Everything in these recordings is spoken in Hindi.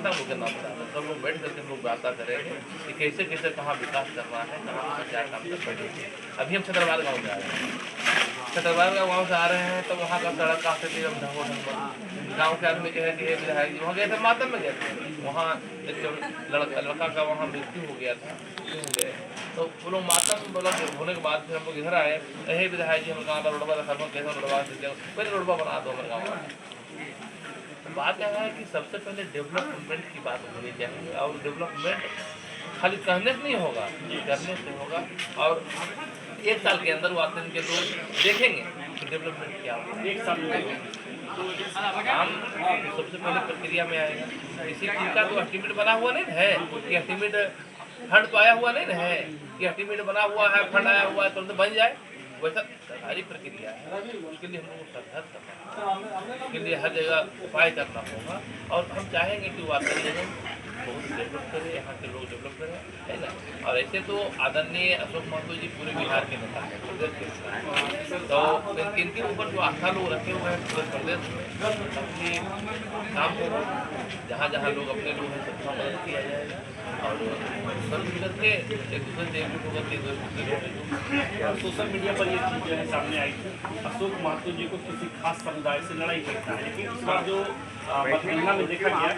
जनता लोग के नाम बता रहे हैं। सब लोग बैठ करके लोग बात करेंगे कि कैसे कैसे कहाँ विकास करना है, कहाँ क्या काम कर पाएंगे। अभी हम छतरवार गाँव में आ रहे हैं, छतरवार गाँव से आ रहे हैं तो वहाँ का सड़क का स्थिति हम ढंगो गाँव के आदमी कहे कि विधायक वहाँ गए थे, मातम में गए थे, वहाँ एक लड़का का वहाँ मृत्यु हो गया था, तो वो लोग मातम बोला होने के बाद फिर हम लोग इधर आए, यही विधायक जी हम गाँव का रोडवा रखा कैसे रोडवा पहले रोडवा बना दो हमारे गाँव में। बात क्या है कि सबसे पहले डेवलपमेंट की बात होनी चाहिए, और डेवलपमेंट खाली कहने से नहीं होगा, करने से होगा। और एक साल के अंदर वास्तव के लोग देखेंगे कि डेवलपमेंट क्या होगा। एक साल काम सबसे पहले प्रक्रिया में आएगा। इसी चीज का तो एस्टीमेट बना हुआ नहीं है कि एस्टीमेट फंड तो आया हुआ नहीं है कि एस्टीमेट बना हुआ है, फंड आया हुआ है तुरंत बन जाए, वैसा सरकारी प्रक्रिया है। उसके लिए हम लोग को संघर्ष करना होगा, उसके लिए हर जगह उपाय करना होगा। और हम चाहेंगे कि वातावरण बहुत डेवलप करें, यहाँ के लोग डेवलप करें, है ना। और ऐसे तो आदरणीय अशोक महतो जी पूरे बिहार के नेता हैं, प्रदेश के, तो इनके ऊपर जो आस्था लोग रखे हुए हैं पूरे प्रदेश में, अपनी काम को जहाँ जहाँ लोग अपने लोग हैं सबका मदद किया जाएगा। और सब करके एक दूसरे से एकजुट होकर के सोशल मीडिया पर ये चीज़ जो है सामने आई थी, अशोक महतो जी को किसी खास समुदाय से लड़ाई करता है, लेकिन इस बार जो मतगणना में देखा गया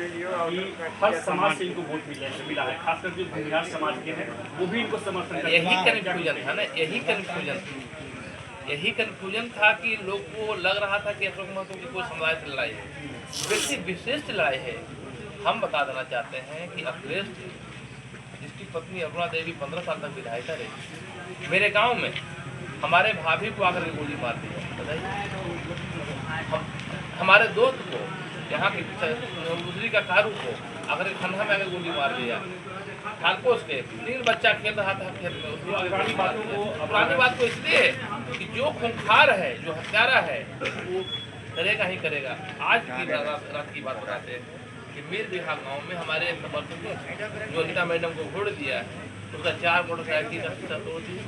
कि हर समाज से इनको वोट मिला है, खासकर जो भूमिहार समाज के हैं वो भी इनको समर्थन करते हैं। यही कन्फ्यूजन था ना, यही कन्फ्यूजन था कि लोग को लग रहा था कि अशोक महतो की कोई समुदाय से लड़ाई है, व्यक्ति विशेष लड़ाई है। हम बता देना चाहते हैं कि अखिलेश जिसकी पत्नी अरुणा देवी 15 साल तक विधायिका रही, मेरे गांव में हमारे भाभी को आकर गोली मार दी, बताइए। हमारे दोस्त को, यहाँ की दूसरी का कारू को आकर खंडा में आकर गोली मार दिया। खालकोस के 3 बच्चा खेल रहा था खेत में, उसको पुरानी बात को इसलिए कि जो खूंखार है, जो हत्यारा है, वो करेगा ही करेगा। आज की रात की बात बताते हैं कि मीर बिहार गाँव में हमारे एक समर्थकों जो अनिता मैडम को वोट दिया है, उसका 4 मोटरसाइकिल का शीशा तोड़ दिया,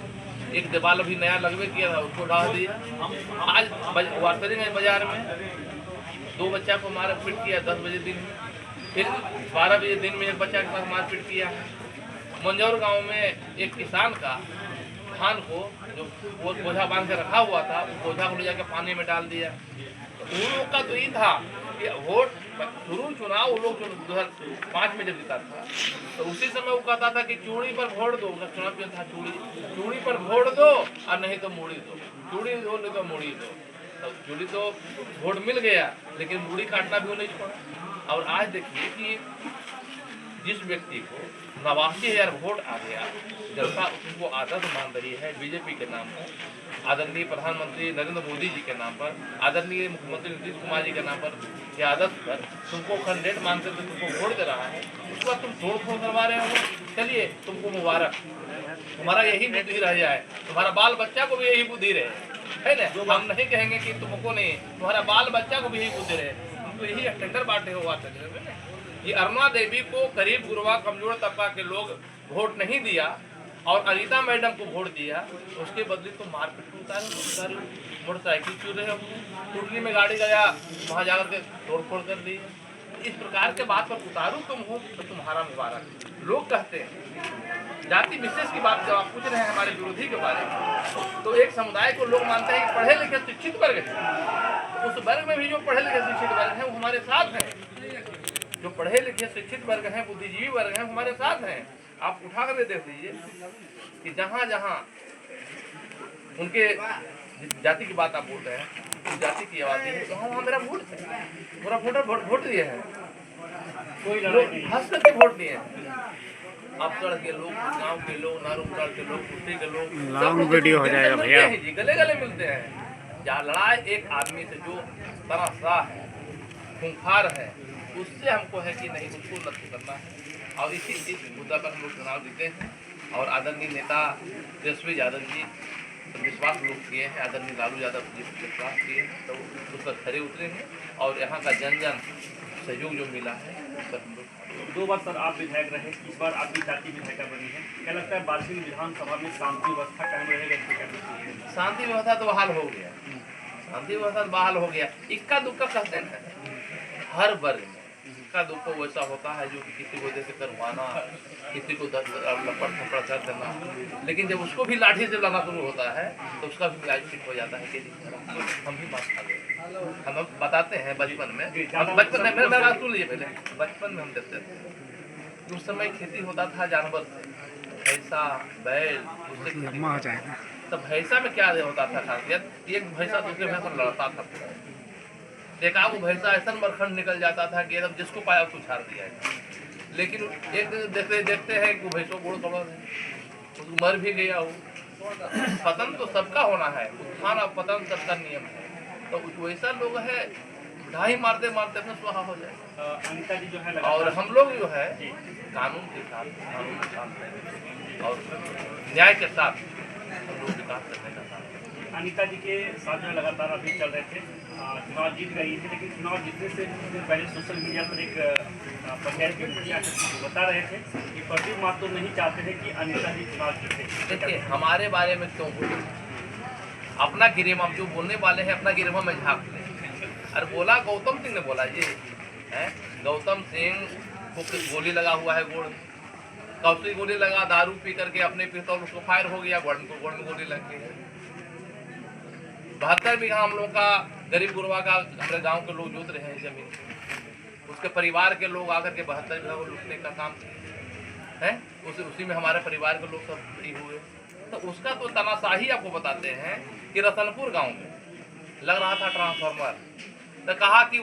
एक दीवार अभी नया लगवे किया था उसको ढा दिया। आज वारसरिंग बाजार में 2 बच्चा को मार पीट किया 10 बजे दिन में, फिर 12 बजे दिन में एक बच्चा के साथ मारपीट किया। मंजौर गांव में एक किसान का धान को जो वो बोझा बांध के रखा हुआ था, उस बोझा को ले जाकर पानी में डाल दिया। उन लोग का तो ये था कि वोट शुरू चुनाव वो लोग 2005 में जब जीता था तो उसी समय वो कहता था कि चूड़ी पर वोट दो, उनका चुनाव जो था चूड़ी पर वोट दो और नहीं तो मूड़ी दो, चूड़ी दो नहीं तो मूड़ी दो। तो चूड़ी तो वोट मिल गया लेकिन मूड़ी काटना भी वो नहीं छोड़ा। और आज देखिए कि जिस व्यक्ति को 89,000 वोट आ गया, जनता उसको आदर्श मान रही है बीजेपी के नाम पर, आदरणीय प्रधानमंत्री नरेंद्र मोदी जी के नाम पर, आदरणीय मुख्यमंत्री नीतीश कुमार जी के नाम पर, ये आदर्श पर तुमको कैंडिडेट मानकर तुमको वोट दे रहा है, उसके बाद तुम तोड़ फोड़ करवा रहे हो। चलिए तुमको मुबारक, तुम्हारा यही बुद्धि रह जाए, तुम्हारा बाल बच्चा को भी यही बुद्धि रहे, है ना। हम नहीं कहेंगे कि तुमको नहीं, तुम्हारा बाल बच्चा को भी यही बुद्धि रहे, तुमको यही टेंडर बांटे हो। ये अरुणा देवी को गरीब गुरबा कमजोर तबका के लोग वोट नहीं दिया और अनीता मैडम को वोट दिया, उसके बदले तो मारपीट उतारे, मोटरसाइकिल चुर रहे हो, टुटली में गाड़ी गया वहाँ जाकर के तोड़ फोड़ कर दी। इस प्रकार के बात पर उतारू तुम हो तो तुम्हारा मुबारक। लोग कहते हैं जाति विशेष की बात जब आप पूछ रहे हैं हमारे विरोधी के बारे में, तो एक समुदाय को लोग मानते हैं कि पढ़े लिखे शिक्षित वर्ग है, तो उस वर्ग में भी जो पढ़े लिखे शिक्षित वर्ग हैं वो हमारे साथ हैं, जो पढ़े लिखे शिक्षित वर्ग हैं, बुद्धिजीवी वर्ग हैं, हमारे साथ हैं। आप उठा कर देख लीजिए कि जहाँ जहाँ उनके जाति की बात आप बोल रहे हैं, जाति की आबादी है, वहाँ वहाँ मेरा वोट है, मेरा वोट दिए हैं, कोई हंस करके वोट दिए हैं। आप सड़क के लोग, गांव के लोग, नारूपाल के लोग, कुर्सी के लोग, लॉन्ग वीडियो हो जाएगा भैया, गले गले मिलते हैं। जहाँ लड़ाई एक आदमी से जो तराशाह है, खूंखार है, उससे हमको है कि नहीं उसको लक्ष्य करना है। और इस मुद्दा पर हम लोग चुनाव जीते हैं और आदरणीय नेता तेजस्वी यादव जी विश्वास लोग किए हैं, आदरणीय लालू यादव जी विश्वास किए हैं, तो उस पर खड़े उतरेंगे और यहाँ का जन जन सहयोग जो मिला है उस पर हम लोग। 2 बार सर आप विधायक रहे, इस बार आपकी जाति विधायिका बनी है, क्या लगता है बार्सिंग विधानसभा में शांति व्यवस्था कायम रहेगा? शांति व्यवस्था तो बहाल हो गया, शांति व्यवस्था बहाल हो गया। इक्का दुक्का कहते हैं हर वर्ग में का दुख वैसा होता है जो कि किसी को जैसे करवाना, किसी को लपड़ थप्पड़ कर देना, लेकिन जब उसको भी लाठी से लाना शुरू होता है तो उसका भी मिजाज फिट हो जाता है कि हम भी मार खा गए। हम बताते हैं बचपन में, बचपन में मेरा बात सुन लीजिए, पहले बचपन में हम देखते थे उस समय खेती होता था जानवर से, भैंसा बैल, उससे लम्बा हो जाएगा। तो भैंसा में क्या होता था खासियत, एक भैंसा दूसरे भैंसा लड़ता था, देखा वो भैंसा ऐसा मरखंड निकल जाता था कि एकदम जिसको पाया उसको छाड़ दिया है। लेकिन एक देखते देखते हैं कि भैंसों गोड़ तोड़ उसको मर भी गया हो। पतन तो सबका होना है, उत्थान और पतन सबका नियम है, तो वैसा लोग है ढाई मारते मारते अपने स्वाहा हो जाए। अनिता जी जो है और हम लोग जो है कानून के साथ और न्याय के साथ हम लोग विकास करने का काम। अनिता जी के साथ जो लगातार अभी चल रहे थे, चुनाव जीत गई थी, लेकिन चुनाव जीतने से कुछ दिन पहले सोशल मीडिया पर एक पंचायत के मुखिया बता रहे थे कि प्रदीप महतो नहीं चाहते थे कि अनिता जी चुनाव जीते। देखिए हमारे बारे में क्यों बोले, अपना गिरेमा जो बोलने वाले हैं अपना गिरेमा में झाँक ले। अरे बोला गौतम सिंह ने बोला ये है, गौतम सिंह को गोली लगा हुआ है गोड़, कौशी गोली लगा, दारू पी करके अपने पिस्तौल उसको फायर हो गया, गोड़ में गोली लग गई है। 72 बीघा हम लोग का गरीब गुरबा का हमारे गांव के लोग जोत रहे हैं जमीन, उसके परिवार के लोग आकर के 72 बीघा को लूटने का काम है, उसी में हमारे परिवार के लोग सब ही हुए। तो उसका तो तनाशाही आपको बताते हैं कि रतनपुर गांव में लग रहा था ट्रांसफार्मर, तो कहा कि